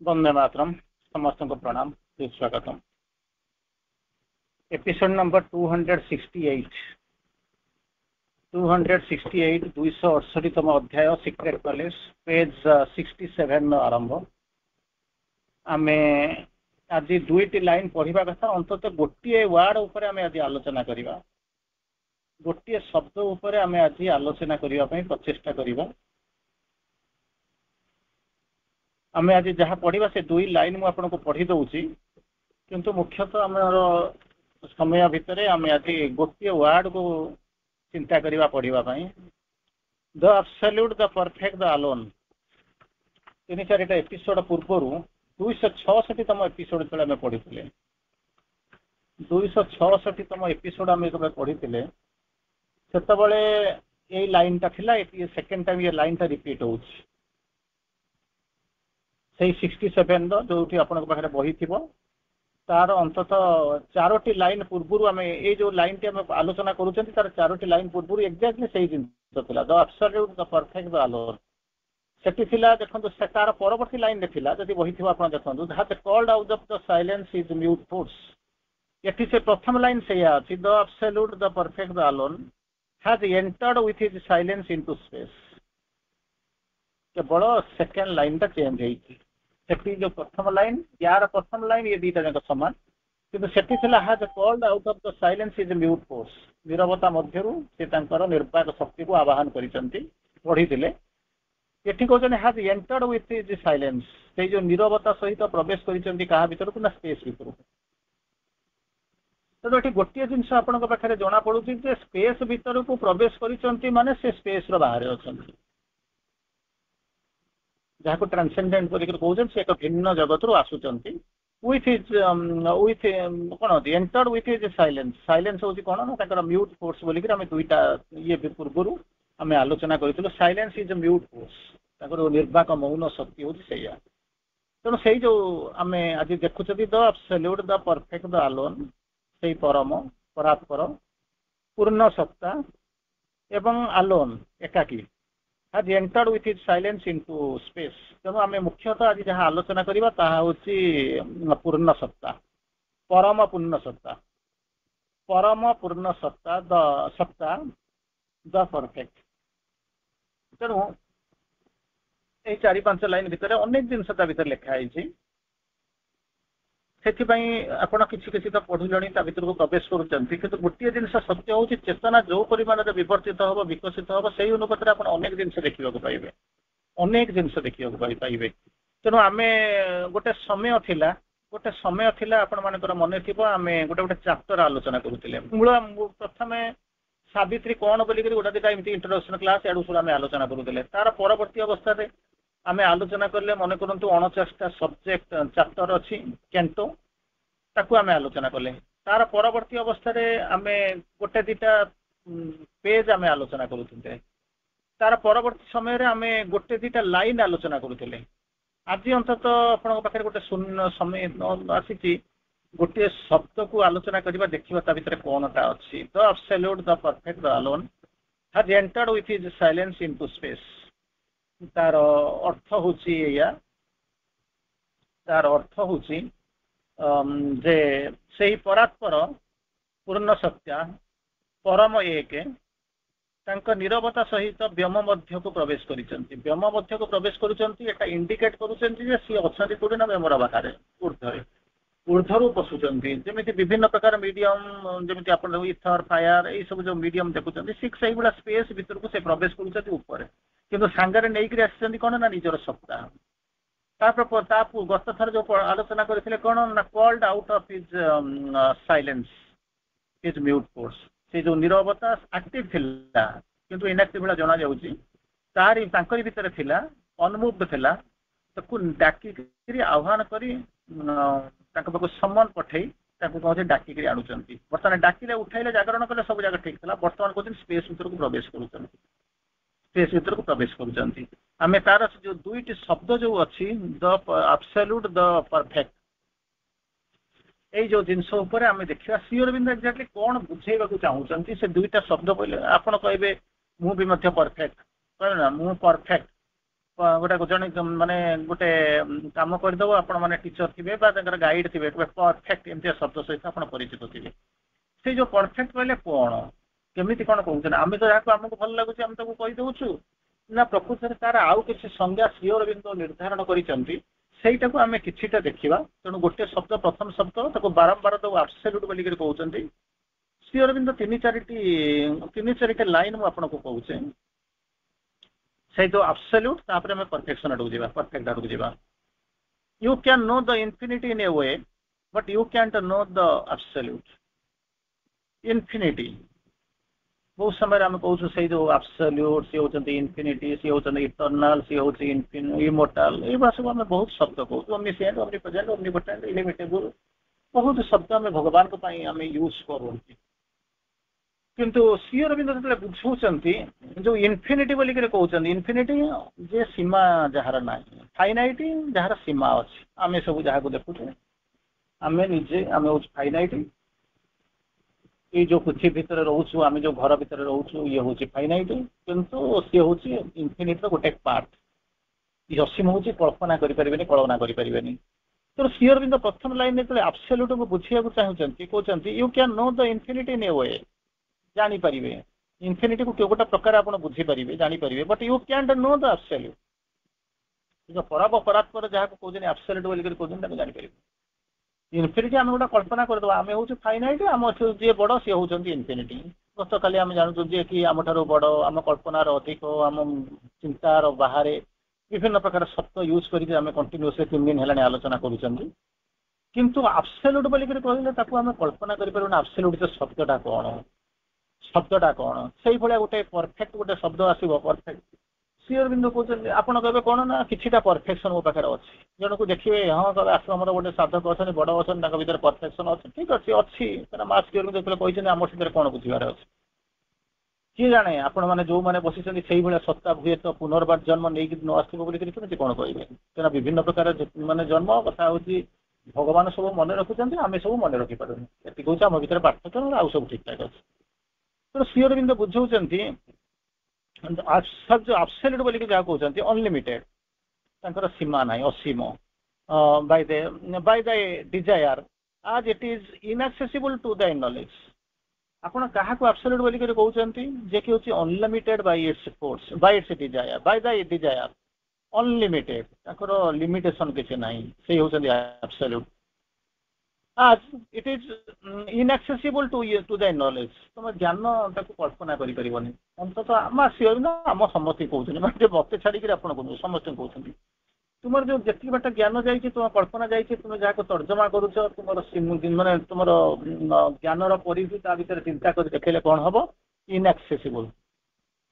वंदे मातरम समस्त को प्रणाम स्वागतम एपिसोड नंबर 268 268 अध्याय सीक्रेट कॉलेज पेज 67 आरंभ आमे आज दुईटी लाइन पढ़ा कथा अंततः गोटे वार्ड उपर आमे आज आलोचना करिबा गोटे शब्द उपर आमे आज आलोचना करिबा पई प्रचेष्टा करिबा आमे आज जहाँ पढ़ा से दुई लाइन मु आपको पढ़ी दउची किंतु मुख्यतः आमर समय भितर आमे आज गोटे वार्ड को चिंता करिबा पढ़िबा पई the absolute the perfect the alone तीन चारिटा एपिसोड पूर्व 266तम एपिसोड तले आमे पढ़िथिले 266तम एपिसोड आमे तबे पढ़िथिले सेतबेले ए लाइन ता थिला ए सेकंड टाइम ये लाइन ता रिपीट होउछ से 67 जो पाखे बही थी तार अंततः चारोटी लाइन पूर्व आम ये जो लाइन टी आलोचना करूँ तार चारोटी लाइन पूर्व एक्जाक्टली से जिन the absolute the perfect the alone सेठी थिला देखंतु से तार परवर्ती लाइन रे थिला जदि बही थिबा आपण देखंतु that called out of the silence is mute force एठी से प्रथम लाइन सेया अछि the absolute the perfect the alone has entered with his silence into space केवल सेकंड लाइन ता चेंज हेछि सेठी जो प्रथम लाइन यार प्रथम लाइन ये दीटा जक समान किंतु सेठी थिला has called out of the silence is mute force नीरवता मध्यरु से तांकर निर्वाक शक्ति को आवाहन करिसंती पढी थिले एठी कहते has entered with his silence से जो नीरवता सहित प्रवेश करिसंती कहा भीतर को ना स्पेस भीतर तो एठी गोटिए जिंस आपन को पाखरे जणा पडुची जे स्पेस भीतर को प्रवेश करिसंती माने से स्पेस रो बाहर अछंती जहाँ को ट्रांसेंडेंट कहते से एक भिन्न जगत रू आसुचंती विथ हिज कौन entered with his silence silence होची कौन ना ताकर म्यूट फोर्स बोली कि आमे दुईटा ये पूर्व आमे आलोचना करितलो साइलेंस इज म्यूट फोर्स ताकर निर्वाक मौन शक्ति होची सेया तेणु से जो आमे आज देखुछथि the absolute the perfect the alone से परम परात्पर पूर्ण सत्ता एवं अलोन एकाकी has entered with his silence into space तेणु आमे मुख्यतः आज जहाँ आलोचना करिबा ताहा होची पूर्ण सत्ता परम पूर्ण सत्ता द परफेक्ट तेणु ए 4-5 लाइन भितर अनेक जिनस ता भितर लिखा है आपण किसी तो पढ़ुलणी ता भीतर को प्रवेश करूचंती किंतु गोटे जिनस सत्य होची चेतना जो परिमाण रे विवर्तित होबो विकसित होबो सेही अनुपात रे आपण अनेक जिनस देखिबा को पाइबे अनेक जिनस देखिबा को पाइबे तेणु आमे गोटे समय थिला आपण मानकर मने थिबो आमे गोटे चैप्टर आलोचना करूतिले मूल प्रथमे सावित्री कोन बोली करी गोटे दिटा इमती इंट्रोडक्शन क्लास एडु सुरा आमे आलोचना करूतिले तार परवर्ती अवस्था रे आमे आलोचना करले मन करंतु 49टा सब्जेक्ट चैप्टर अछि केंटो ताकू आमे आलोचना करले तार परवर्ती अवस्था रे आमे गोटे दिटा पेज आमे आलोचना करूथिले तार परवर्ती समय रे आमे गोटे दिटा लाइन आलोचना करूथिले आज अंततः आपन पाखरे गोटे शून्य समय आसीची गोटे शब्द को आलोचना करिबा देखिबा ता भीतर कोनटा अछि the absolute the perfect the alone has entered with his silence into space तार अर्थ होची या तार अर्थ होची जे सही परात्पर पूर्ण सत्या परम एक तांका नीरवता सहित व्योम मध्य को प्रवेश करिसंती व्योम मध्य को प्रवेश करूचंती एटा इंडिकेट करूचंती जे सी अछंती कोडी ना व्योमर बाहर ऊर्ध्वरू पशुचंती जेमिति विभिन्न प्रकार मीडियम जेमिति आपण इथर फायर ए सब जो मीडियम देखुचंती सिक्स सही गुडा स्पेस भीतर को से प्रवेश करूचंती ऊपर किंतु सांगरे नै करी आछंती कोन ना निजर सत्ता तापर तापु गत थर जो आलोचना करथिले कोन ना called out of his silence his mute force से जो नीरवता एक्टिव थिला किंतु इनएक्टिव भला जणा जाउची तारी तांकरी भीतर थिला अनमुव्ड थिला तकु डाकी करी आह्वान करी तांक पाको सम्मान पठै ताको कहजे डाकी करी आनुचंती वर्तमान डाकीले उठाइले जागरण कले सब जगह ठीक थिला वर्तमान कोदिन स्पेस भीतर को प्रवेश करूचंती स्पेस भीतर को प्रवेश करूचंती आमे तार जो दुईटी शब्द जो अछि द एब्सोल्यूट द परफेक्ट ए जो जिनस ऊपर आमे देखिबा श्री अरविंद एक्जेक्टली कोन बुझेबा को चाहउचंती से दुईटा शब्द बोले आपण कहबे मु भी मध्य परफेक्ट कहना मु परफेक्ट गोटे जन माने गोटे काम करदेव आपण मैंने टीचर थे गाइड थे परफेक्ट एमती शब्द सहित आप परिचित थे से जो परफेक्ट कहले कौन केमी कौन कहते आम तो जहाँ आमको भल लगुच आम ताको कहीदे ना प्रकृत में तार आउ किसी संज्ञा श्रीअर बिंदु निर्धारण करटा आम किटा देखा तेणु गोटे शब्द प्रथम शब्द बारंबार तो आब्सोल्यूट बोलिक कहते श्रीअर बिंदु तीन चारिटा लाइन मुझे कहूचे से जो आब्सोल्यूट तापर आम परफेक्शन आड़ को परफेक्ट आड़ को you can know the infinity in a way but you can't know the absolute infinity बहुत समय आम कहूँ से जो आब्सोल्यूट सी होती इनफिनिटी सी होती इटर्नाल सी हूँ इमोर्टाल ये सब आम बहुत शब्द कहूँ ओमनिसेंट ओमनिप्रेजेंट ओमनिपोटेंट इलिमिटेबल बहुत शब्द आम भगवान आम यूज करूँ किंतु श्री अरविंद जो बुझाऊँच जो इनफिनिटी बोलिक कहते इनफिनिटी जे सीमा जार ना फाइनाइट जार सीमा अच्छी आम सब जहाँ को देखुचे आम निजे आम हूँ फाइनाइट ये जो पृथ्वी भितर रोचु आम जो घर भितर रोचु ये हूँ फाइनाइट किंतु सी हूँ इनफिनिट गोटे पार्ट ये असीम हूँ कल्पना कल्पना करें तो श्री अरविंद प्रथम लाइन जो आब्सोल्यूट को बुझा चाहते कहते you can know the infinity in a way जानीपारे इनफिनिटी को गोटे प्रकार आप बुझीपारे जानीपारे but you can't know the absolute जो पराब परात्पर जहाँ कहते आब्सोल्यूट बोलिक कहते जानीपारे इनफिनिटी आम गोटे कल्पना करदे आम हूँ फाइनाइट आम जी बड़ सी हूँ इनफिनिटी गत काली आम जानूँ जे कि आम ठार बड़ आम कल्पनार अधिक आम चिंतार बाहर विभिन्न प्रकार शब्द यूज करके कंटिन्यूअसली 3 दिन है आलोचना किंतु आब्सोल्यूट बोलिक कहले आम कल्पना करें आब्सोल्यूट शब्दटा कौन से भाया गोटे परफेक्ट गोटे शब्द आसो परफेक्ट श्री अरविंद कहते आप कहे कौन ना किटा परफेक्शन मो पाखे अच्छी जन को देखिए हाँ कहे आश्रम गोटे साधक अच्छा बड़ अच्छा भर परफेक्शन अच्छी ठीक अच्छे अच्छी माँ श्री अरविंद कहते आम सहित कौन बुझार अच्छे किए जाने आपण मैंने जो मैंने बसी से भाया सत्ता हुए तो पुनर्बार जन्म नहीं न आसो बोलिक कौन कहे क्या विभिन्न प्रकार मानने जन्म कथा हूँ भगवान सब मन रखुच्च आम सब मन रखिपार ये हूँ आम भर पार्थक्य आउ सब ठीक ठाक अच्छे तो श्री अरविंद बुझाऊँ जो आब्सोल्यूट बोलिक जहाँ कहते अनलिमिटेड सीमा ना असीम by the desire as it is inaccessible to the knowledge आपड़ क्या आब्सोल्यूट बोलिक कहते जे कि हूँ unlimited by its force by its desire by the desire unlimited limitation किसी ना से हूँ absolute as it is inaccessible to the knowledge तुम ज्ञान कल्पना करें अंततः आम आसी आम समस्त कहते मत छाड़ी आप समस्त कहते तुम जो जी बाट ज्ञान जाइए तुम कल्पना जाइए तुम जहाँ तर्जमा करुच तुम मानने तुम ज्ञान परिधि ता भर चिंता कर देखेले कौन हम इनएक्सेसिबल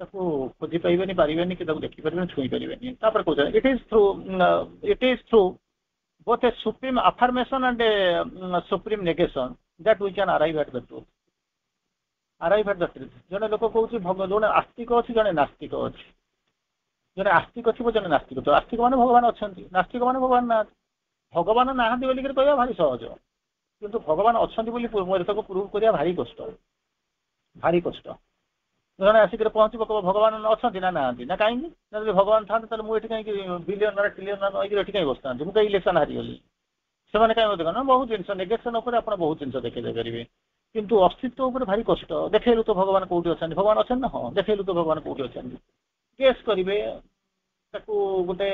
खोजी पाइबे पारे कि देखिपारे छुई पारे कहते it is through both a supreme affirmation and a supreme negation that we can arrive at the truth. Arrive at the truth. जने लोक कहूँ जो आस्तिक अच्छी जड़े नास्तिक अच्छी जड़े आस्तिक अच्छी जड़े नास्तिक तो आस्तिक मान भगवान अच्छा नास्तिक मान भगवान ना भगवान ना बोलिक कह भारी सहज किंतु भगवान अच्छा प्रूव करा भारी भारी कष्ट जड़े आसिक पहुँच भगवान अच्छा ना कहीं भगवान था मुझे कहीं बिलियन ट्रिलियन कहीं बसता मुझे इलेक्शन हारीगली से कहीं बहुत जिन नेगेशन आप बहुत जिन देखते पारे किंतु अस्तित्व भारी कष्ट देखलु तो भगवान कौटी अच्छा भगवान अच्छा ना हाँ देखलु तो भगवान कौटी अच्छा केस करेंगे गोटे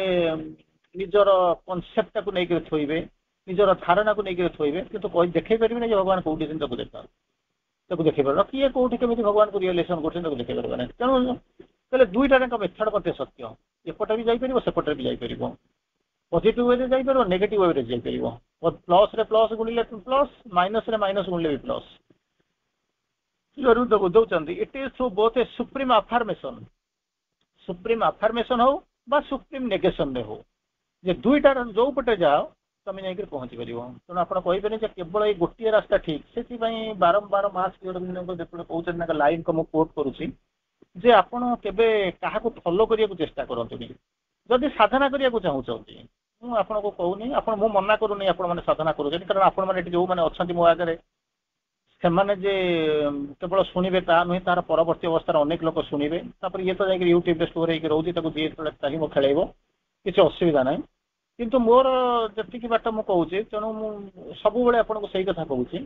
निजर कनसेप्ट को लेकर थोबे निजर धारणा को लेकर थोबे कि देखे पारे भगवान कौटी देखा देखी पार किए कौटी केमी भगवान को रियलेसन कर देखी पारे तेणु कहले दुईटा मेथड मत सत्य एपटे भी जापर सेपटे भी जापर पॉजिटिव वे जापर नेगेटिव वे जापर प्लस रे प्लस गुणिले प्लस माइनस रे माइनस गुणिले भी प्लस बुझाऊँ it is through both a supreme affirmation हो बा सुप्रीम नेगेशन रे हो जे दुईटार जो पटे जाओ तुम जाकर पहुँची पार तेणु आप कहे केवल ये गोटे रास्ता ठीक से बारंबार मास कहते लाइन को मुझे कोट करुच्ची जे आपड़ केवे क्या फॉलो करने को चेष्टा करतुनि जदि साधना करने को चाहूँगी मुझे आपको कहूनी आप मना करूनी आप साधना करुँच कारण आप जो मैंने अच्छा मो आगे से केवल शुणे ता नुहे तार परवर्ती अवस्था अनेक लोक शुणे ये तो जाकर यूट्यूब स्टोर होकर रोचे जी चाहिए खेल କିଛି ଅସୁବିଧା ନାହିଁ। କିନ୍ତୁ ମୋର ଯେତିକି ବାଟ ମୁଁ କହୁଛି, ତେଣୁ ମୁଁ ସବୁବେଳେ ଆପଣଙ୍କୁ ସେଇ କଥା କହୁଛି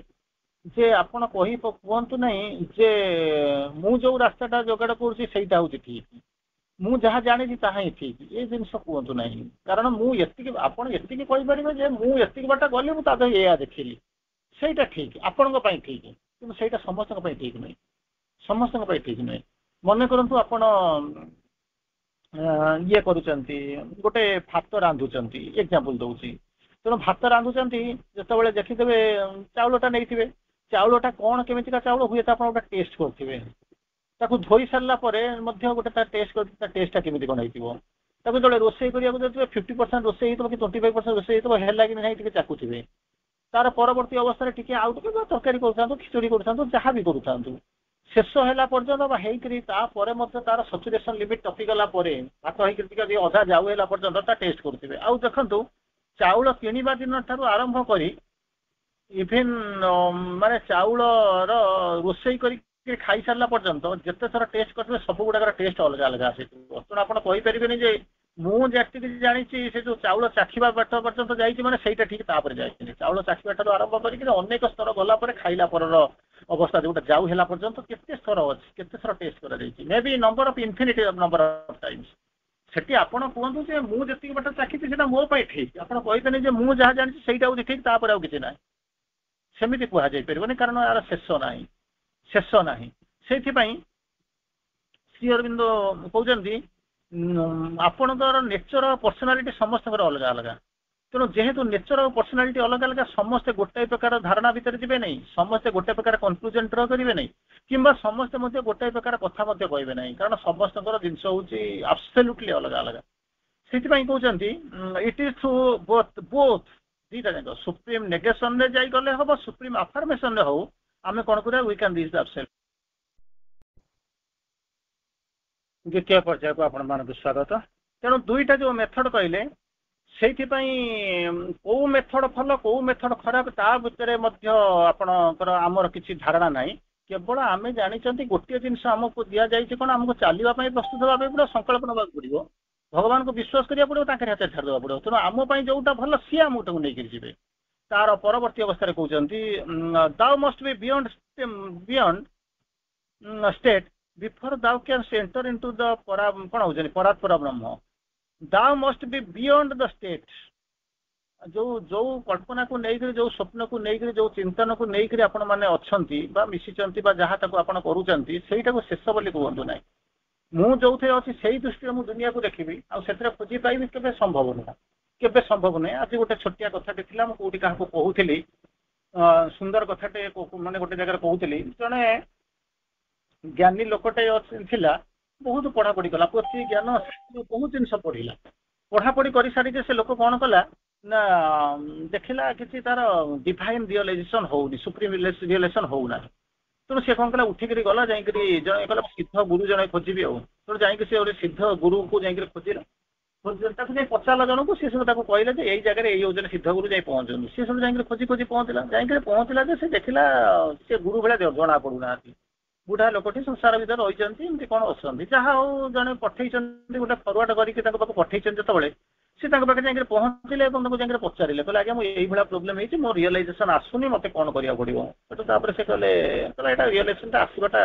ଯେ ଆପଣ କୁହନ୍ତୁ ନାହିଁ ଯେ ମୁଁ ଯୋଉ ରାସ୍ତାଟା ଯୋଗାଡ଼ କରୁଛି ସେଇଟା ହଉଛି ଠିକ, ମୁଁ ଯାହା ଜାଣିଛି ତାହା ହିଁ ଠିକ, ଏ ଜିନିଷ କୁହନ୍ତୁ ନାହିଁ। କାରଣ ମୁଁ ଏତିକି, ଆପଣ ଏତିକି କହିପାରିବେ ଯେ ମୁଁ ଏତିକି ବାଟ ଗଲି, ମୁଁ ତା ଦେହରେ ଏଇଆ ଦେଖିଲି, ସେଇଟା ଠିକ, ଆପଣଙ୍କ ପାଇଁ ଠିକ, କିନ୍ତୁ ସେଇଟା ସମସ୍ତଙ୍କ ପାଇଁ ଠିକ ନୁହେଁ। ସମସ୍ତଙ୍କ ପାଇଁ ଠିକ ନୁହେଁ। ମନେ କରନ୍ତୁ ଆପଣ ଇଏ କରୁଛନ୍ତି, ଗୋଟେ ଭାତ ରାନ୍ଧୁଛନ୍ତି, ଏକ୍ଜାମ୍ପଲ ଦଉଛି। ତେଣୁ ଭାତ ରାନ୍ଧୁଛନ୍ତି ଯେତେବେଳେ ଦେଖିଦେବେ ଚାଉଳଟା ନେଇଥିବେ, ଚାଉଳଟା କଣ କେମିତିକା ଚାଉଳ ହୁଏ ତା ଆପଣ ଗୋଟେ ଟେଷ୍ଟ କରୁଥିବେ। ତାକୁ ଧୋଇ ସାରିଲା ପରେ ମଧ୍ୟ ଗୋଟେ ତା ଟେଷ୍ଟଟା କେମିତି କଣ ହେଇଥିବ। ତାକୁ ଯେତେବେଳେ ରୋଷେଇ କରିବାକୁ ଯାଉଥିବେ 50% ରୋଷେଇ ହେଇଥିବ କି 25% ରୋଷେଇ ହେଇଥିବ, ହେଲା କି ନାହିଁ ଟିକେ ଚାକୁଥିବେ। ତାର ପରବର୍ତ୍ତୀ ଅବସ୍ଥାରେ ଟିକେ ଆଉ ଟିକେ ତରକାରୀ କରୁଥାନ୍ତୁ, ଖିଚୁଡ଼ି କରୁଥାନ୍ତୁ, ଯାହା ବି କରୁଥାନ୍ତୁ, ଶେଷ ହେଲା ପର୍ଯ୍ୟନ୍ତ ବା ହେଇକରି ତାପରେ ମଧ୍ୟ ତାର ସଚୁରେସନ ଲିମିଟ ଟପିଗଲା ପରେ ଭାତ ହେଇକରି ଟିକେ ଅଧା ଯାଉ ହେଲା ପର୍ଯ୍ୟନ୍ତ ତା ଟେଷ୍ଟ କରୁଥିବେ। ଆଉ ଦେଖନ୍ତୁ ଚାଉଳ କିଣିବା ଦିନ ଠାରୁ ଆରମ୍ଭ କରି ଇଭେନ ମାନେ ଚାଉଳର ରୋଷେଇ କରିକି ଖାଇସାରିଲା ପର୍ଯ୍ୟନ୍ତ ଯେତେ ଥର ଟେଷ୍ଟ କରିଥିବେ ସବୁ ଗୁଡାକର ଟେଷ୍ଟ ଅଲଗା ଅଲଗା ଆସିଥିବ। ତେଣୁ ଆପଣ କହିପାରିବେନି ଯେ ମୁଁ ଯେତିକି ଜାଣିଛି ସେ ଯୋଉ ଚାଉଳ ଚାଖିବା ବାଟ ପର୍ଯ୍ୟନ୍ତ ଯାଇଛି ମାନେ ସେଇଟା ଠିକ ତାପରେ ଯାଇଛି। ଚାଉଳ ଚାଖିବା ଠାରୁ ଆରମ୍ଭ କରିକି ଅନେକ ସ୍ତର ଗଲା ପରେ ଖାଇଲା ପରର ଅବସ୍ଥା ଯୋଉଟା ଯାଉ ହେଲା ପର୍ଯ୍ୟନ୍ତ କେତେ ସ୍ତର ଅଛି, କେତେ ଥର ଟେଷ୍ଟ କରାଯାଇଛି, maybe number of infinity number of times. ସେଠି ଆପଣ କୁହନ୍ତୁ ଯେ ମୁଁ ଯେତିକି ବାଟ ଚାଖିଛି ସେଟା ମୋ ପାଇଁ ଠିକ, ଆପଣ କହିବେନି ଯେ ମୁଁ ଯାହା ଜାଣିଛି ସେଇଟା ହଉଛି ଠିକ ତାପରେ ଆଉ କିଛି ନାହିଁ, ସେମିତି କୁହାଯାଇ ପାରିବନି। କାରଣ ଏହାର ଶେଷ ନାହିଁ, ଶେଷ ନାହିଁ। ସେଇଥିପାଇଁ ଶ୍ରୀ ଅରବିନ୍ଦ କହୁଛନ୍ତି ଆପଣଙ୍କର ନେଚର ପର୍ସନାଲିଟି ସମସ୍ତଙ୍କର ଅଲଗା ଅଲଗା। ତେଣୁ ଯେହେତୁ ନେଚର ଆଉ ପର୍ସନାଲିଟି ଅଲଗା ଅଲଗା, ସମସ୍ତେ ଗୋଟାଏ ପ୍ରକାର ଧାରଣା ଭିତରେ ଯିବେ ନାହିଁ, ସମସ୍ତେ ଗୋଟେ ପ୍ରକାର କନକ୍ଲୁଜନ ଡ୍ର କରିବେ ନାହିଁ, କିମ୍ବା ସମସ୍ତେ ମଧ୍ୟ ଗୋଟାଏ ପ୍ରକାର କଥା ମଧ୍ୟ କହିବେ ନାହିଁ। କାରଣ ସମସ୍ତଙ୍କର ଜିନିଷ ହଉଛି ଆବସଲ୍ୟୁଟଲି ଅଲଗା ଅଲଗା। ସେଥିପାଇଁ କହୁଛନ୍ତି ଇଟ୍ ଇଜ ଥ୍ରୁ ବୋଥ ଦିଟା ଯାକ, ସୁପ୍ରିମ ନେଗେସନରେ ଯାଇ ଗଲେ ହବ, ସୁପ୍ରିମ ଆଫର୍ମେସନରେ ହଉ, ଆମେ କଣ କରିବା, ୱି କ୍ୟାନ୍ ରିଚ୍ ଦ ଆବସଲ୍ୟୁଟ। ଦ୍ୱିତୀୟ ପର୍ଯ୍ୟାୟକୁ ଆପଣମାନଙ୍କୁ ସ୍ୱାଗତ। ତେଣୁ ଦୁଇଟା ଯୋଉ ମେଥଡ କହିଲେ, ସେଇଥିପାଇଁ କୋଉ ମେଥଡ ଭଲ କୋଉ ମେଥଡ ଖରାପ ତା ଭିତରେ ମଧ୍ୟ ଆପଣଙ୍କର ଆମର କିଛି ଧାରଣା ନାହିଁ। କେବଳ ଆମେ ଜାଣିଛନ୍ତି ଗୋଟିଏ ଜିନିଷ ଆମକୁ ଦିଆଯାଇଛି, କଣ ଆମକୁ ଚାଲିବା ପାଇଁ ପ୍ରସ୍ତୁତ ହେବା ପାଇଁ ପଡ଼ିବ, ସଂକଳ୍ପ ନେବାକୁ ପଡ଼ିବ, ଭଗବାନଙ୍କୁ ବିଶ୍ୱାସ କରିବାକୁ ପଡ଼ିବ, ତାଙ୍କର ହାତରେ ଛାଡ଼ିଦେବାକୁ ପଡ଼ିବ। ତେଣୁ ଆମ ପାଇଁ ଯୋଉଟା ଭଲ ସିଏ ଆମକୁ ତାକୁ ନେଇକରି ଯିବେ। ତାର ପରବର୍ତ୍ତୀ ଅବସ୍ଥାରେ କହୁଛନ୍ତି ଦାଉ ମଷ୍ଟ ବି ବିୟଣ୍ଡ ଷ୍ଟେଟ୍ ବିଫୋର ଦାଉ କ୍ୟାନ୍ସ ଏଣ୍ଟର ଇଣ୍ଟୁ ଦ କଣ ହଉଛନ୍ତି ପରାତ୍ପର ବ୍ରହ୍ମ। ଦାଉ ମଷ୍ଟ ବି ବିୟଣ୍ଡ ଦ ଷ୍ଟେଟ୍। ଯୋଉ ଯୋଉ କଳ୍ପନାକୁ ନେଇକରି, ଯୋଉ ସ୍ୱପ୍ନକୁ ନେଇକରି, ଯୋଉ ଚିନ୍ତନକୁ ନେଇକରି ଆପଣ ମାନେ ଅଛନ୍ତି ବା ମିଶିଛନ୍ତି ବା ଯାହା ତାକୁ ଆପଣ କରୁଛନ୍ତି, ସେଇଟାକୁ ଶେଷ ବୋଲି କୁହନ୍ତୁ ନାହିଁ। ମୁଁ ଯୋଉଥିରେ ଅଛି ସେଇ ଦୃଷ୍ଟିରେ ମୁଁ ଦୁନିଆକୁ ଦେଖିବି, ଆଉ ସେଥିରେ ଖୋଜି ପାଇବି, କେବେ ସମ୍ଭବ ନୁହଁ, କେବେ ସମ୍ଭବ ନୁହେଁ। ଆଜି ଗୋଟେ ଛୋଟିଆ କଥାଟେ ଥିଲା, ମୁଁ କୋଉଠି କାହାକୁ କହୁଥିଲି, ସୁନ୍ଦର କଥାଟେ ମାନେ ଗୋଟେ ଜାଗାରେ କହୁଥିଲି। ଜଣେ ଜ୍ଞାନୀ ଲୋକଟେ ଥିଲା, ବହୁତ ପଢାପଢି କଲା, ପୋଥି ଜ୍ଞାନ ବହୁତ ଜିନିଷ ପଢିଲା। ପଢାପଢି କରିସାରିକି ସେ ଲୋକ କଣ କଲା ନା ଦେଖିଲା କିଛି ତାର ଡିଭାଇନ ରିଅଲାଇଜେସନ ହଉନି, ସୁପ୍ରିମ ରିଅଲାଇଜେସନ ହଉନାହିଁ। ତେଣୁ ସେ କଣ କଲା, ଉଠିକିରି ଗଲା, ଯାଇକିରି ଜଣେ କହିଲା ସିଦ୍ଧ ଗୁରୁ ଜଣେ ଖୋଜିବି। ଆଉ ତେଣୁ ଯାଇକି ସେ ଗୋଟେ ସିଦ୍ଧ ଗୁରୁକୁ ଯାଇକିରି ଖୋଜିଲା। ତାକୁ ଯାଇ ପଚାରିଲା ଜଣକୁ, ସେ ସବୁ ତାକୁ କହିଲେ ଯେ ଏଇ ଜାଗାରେ ଏଇ ହଉଛନ୍ତି ସିଦ୍ଧ ଗୁରୁ, ଯାଇ ପହଞ୍ଚନ୍ତୁ। ସେ ସବୁ ଯାଇକିରି ଖୋଜି ଖୋଜି ପହଞ୍ଚିଲା। ଯାଇକିରି ପହଞ୍ଚିଲା ଯେ ସେ ଦେଖିଲା ସେ ଗୁରୁ ଭଳିଆ ଜଣା ପଡୁନାହାନ୍ତି, ବୁଢା ଲୋକଟି ସଂସାର ଭିତରେ ରହିଛନ୍ତି, ଏମିତି କଣ ଅଛନ୍ତି। ଯାହା ହଉ ଜଣେ ପଠେଇଛନ୍ତି, ଗୋଟେ ଫରୱାର୍ଡ କରିକି ତାଙ୍କ ପାଖକୁ ପଠେଇଛନ୍ତି। ଯେତେବେଳେ ସେ ତାଙ୍କ ପାଖରେ ଯାଇକିରି ପହଞ୍ଚିଲେ ଏବଂ ତାଙ୍କୁ ଯାଇକିରି ପଚାରିଲେ, କହିଲେ ଆଜ୍ଞା ମୁଁ ଏଇଭଳିଆ ପ୍ରୋବ୍ଲେମ ହେଇଛି, ମୋ ରିଅଲାଇଜେସନ ଆସୁନି, ମତେ କଣ କରିବାକୁ ପଡିବ। ସେଠୁ ତାପରେ ସେ କହିଲେ ଏଇଟା ରିଅଲାଇଜେସନଟା ଆସିବାଟା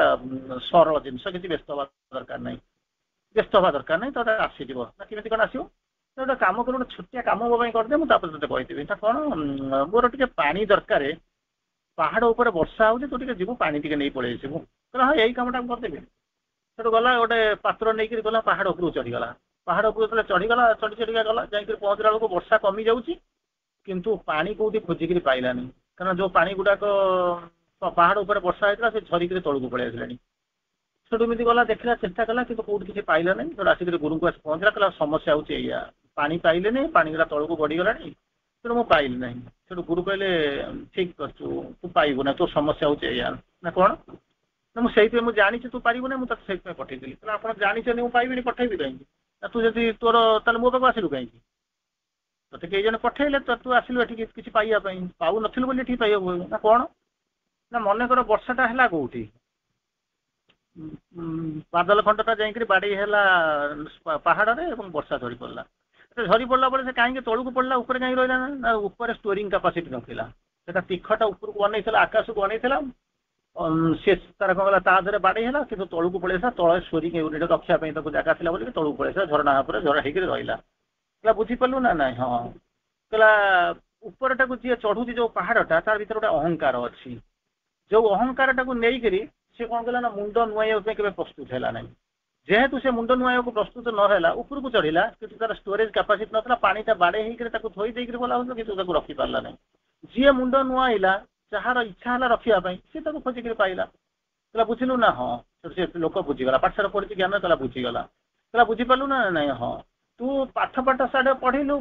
ସରଳ ଜିନିଷ, କିଛି ବ୍ୟସ୍ତ ହବା ଦରକାର ନାହିଁ, ବ୍ୟସ୍ତ ହବା ଦରକାର ନାହିଁ, ତ ଆସିଯିବ। ନା କେମିତି କଣ ଆସିବ? ଗୋଟେ କାମ କର, ଗୋଟେ ଛୋଟିଆ କାମ ମୋ ପାଇଁ କରିଦେ, ମୁଁ ତାପରେ ତତେ କହିଦେବି। ତା କଣ, ମୋର ଟିକେ ପାଣି ଦରକାର, ପାହାଡ ଉପରେ ବର୍ଷା ହଉଛି, ତୁ ଟିକେ ଯିବୁ ପାଣି ଟିକେ ନେଇ ପଳେଇ ଆସିବୁ। କହିଲା ହଁ ଏଇ କାମଟା ମୁଁ କରିଦେବି। ସେଠୁ ଗଲା, ଗୋଟେ ପାତ୍ର ନେଇକରି ଗଲା, ପାହାଡ ଉପରକୁ ଚଢିଗଲା। ପାହାଡ ଉପରକୁ ଯେତେବେଳେ ଚଢିଗଲା, ଚଢି ଚଢିକା ଗଲା, ଯାଇକିରି ପହଞ୍ଚିଲା ବେଳକୁ ବର୍ଷା କମି ଯାଉଛି, କିନ୍ତୁ ପାଣି କୋଉଠି ଖୋଜିକିରି ପାଇଲାନି। କାରଣ ଯୋଉ ପାଣି ଗୁଡାକ ପାହାଡ ଉପରେ ବର୍ଷା ହେଇଥିଲା, ସେ ଝରିକିରି ତଳକୁ ପଳେଇ ଆସିଲାଣି। ସେଠୁ ଏମିତି ଗଲା, ଦେଖିଲା, ଚେଷ୍ଟା କଲା, କିନ୍ତୁ କୋଉଠି କିଛି ପାଇଲାନି। ସେଠୁ ଆସିକିରି ଗୁରୁଙ୍କୁ ଆସି ପହଞ୍ଚିଲା, କହିଲା ସମସ୍ୟା ହଉଛି ଏଇଆ, ପାଣି ପାଇଲେନି, ପାଣି ଗୁଡା ତଳକୁ ଗଡିଗଲାଣି, ତେଣୁ ମୁଁ ପାଇଲି ନାହିଁ। ସେଠୁ ଗୁରୁ କହିଲେ ଠିକ କରିଛୁ, ତୁ ପାଇବୁ ନା, ତୋ ସମସ୍ୟା ହଉଛି ଏଇଆ। ନା କଣ ନା, ମୁଁ ସେଇଥିପାଇଁ, ମୁଁ ଜାଣିଛି ତୁ ପାରିବୁ ନା, ମୁଁ ତତେ ସେଇଥିପାଇଁ ପଠେଇଥିଲି। କହିଲେ ଆପଣ ଜାଣିଛନ୍ତି ମୁଁ ପାଇବିନି, ପଠେଇବି କାହିଁକି? ନା ତୁ ଯଦି ତୋର, ତାହେଲେ ମୋ ପାଖକୁ ଆସିଲୁ କାହିଁକି? ତତେ କେହି ଜଣେ ପଠେଇଲେ, ତୁ ଆସିଲୁ ଏଠିକି କିଛି ପାଇବା ପାଇଁ, ପାଉନଥିଲୁ ବୋଲି ଏଠିକି ପାଇବାକୁ। ନା କଣ ନା, ମନେକର ବର୍ଷାଟା ହେଲା କୋଉଠି, ବାଦଲ ଖଣ୍ଡଟା ଯାଇକିରି ବାଡେଇ ହେଲା ପାହାଡରେ ଏବଂ ବର୍ଷା ଝରି ପଡିଲା। ଝରି ପଡ଼ିଲା ପରେ ସେ କାହିଁକି ତଳକୁ ପଡ଼ିଲା ଉପରେ କାହିଁକି ରହିଲା ନା ଉପରେ ଷ୍ଟୋରିଂ କାପାସିଟି ନଥିଲା ସେଟା ତୀଖଟା ଉପରକୁ ଅନେଇଥିଲା ଆକାଶକୁ ଅନେଇଥିଲା ସେ ତାର କଣ କଲା ତା ଦେହରେ ବାଡେଇ ହେଲା କିନ୍ତୁ ତଳକୁ ପଳେଇ ଆସିଲା ତଳେ ଷ୍ଟୋରିଂ ୟୁନିଟ ରଖିବା ପାଇଁ ତାକୁ ଜାଗା ଥିଲା ବୋଲି ତଳକୁ ପଳେଇ ଆସିଲା ଝରଣା ଉପରେ ଝର ହେଇକି ରହିଲା କହିଲା ବୁଝିପାରିଲୁ ନା ନାଇଁ ହଁ କହିଲା ଉପରଟାକୁ ଯିଏ ଚଢୁଛି ଯୋଉ ପାହାଡଟା ତାର ଭିତରେ ଗୋଟେ ଅହଙ୍କାର ଅଛି ଯୋଉ ଅହଙ୍କାରଟାକୁ ନେଇକରି ସେ କଣ କଲା ନା ମୁଣ୍ଡ ନୁଆଇବା ପାଇଁ କେବେ ପ୍ରସ୍ତୁତ ହେଲା ନାହିଁ ଯେହେତୁ ସେ ମୁଣ୍ଡ ନୁଆଇବାକୁ ପ୍ରସ୍ତୁତ ନ ହେଲା ଉପରକୁ ଚଢିଲା କିନ୍ତୁ ତାର ଷ୍ଟୋରେଜ କାପାସିଟି ନଥିଲା ପାଣିଟା ବାଡେଇ ହେଇକରି ତାକୁ ଥୋଇ ଦେଇକରି ଗଲା ହଉଥିଲା କିନ୍ତୁ ତାକୁ ରଖିପାରିଲା ନାହିଁ ଯିଏ ମୁଣ୍ଡ ନୁଆଇଲା ଯାହାର ଇଚ୍ଛା ହେଲା ରଖିବା ପାଇଁ ସେ ତାକୁ ଖୋଜିକରି ପାଇଲା କହିଲା ବୁଝିଲୁ ନା ହଁ ସେ ଲୋକ ବୁଝିଗଲା ପାଠଶାଠ ପଢିଛି ଜ୍ଞାନ କହିଲା ବୁଝିଗଲା କହିଲା ବୁଝିପାରିଲୁ ନା ନାଇଁ ହଁ ତୁ ପାଠ ସାଢେ ପଢିଲୁ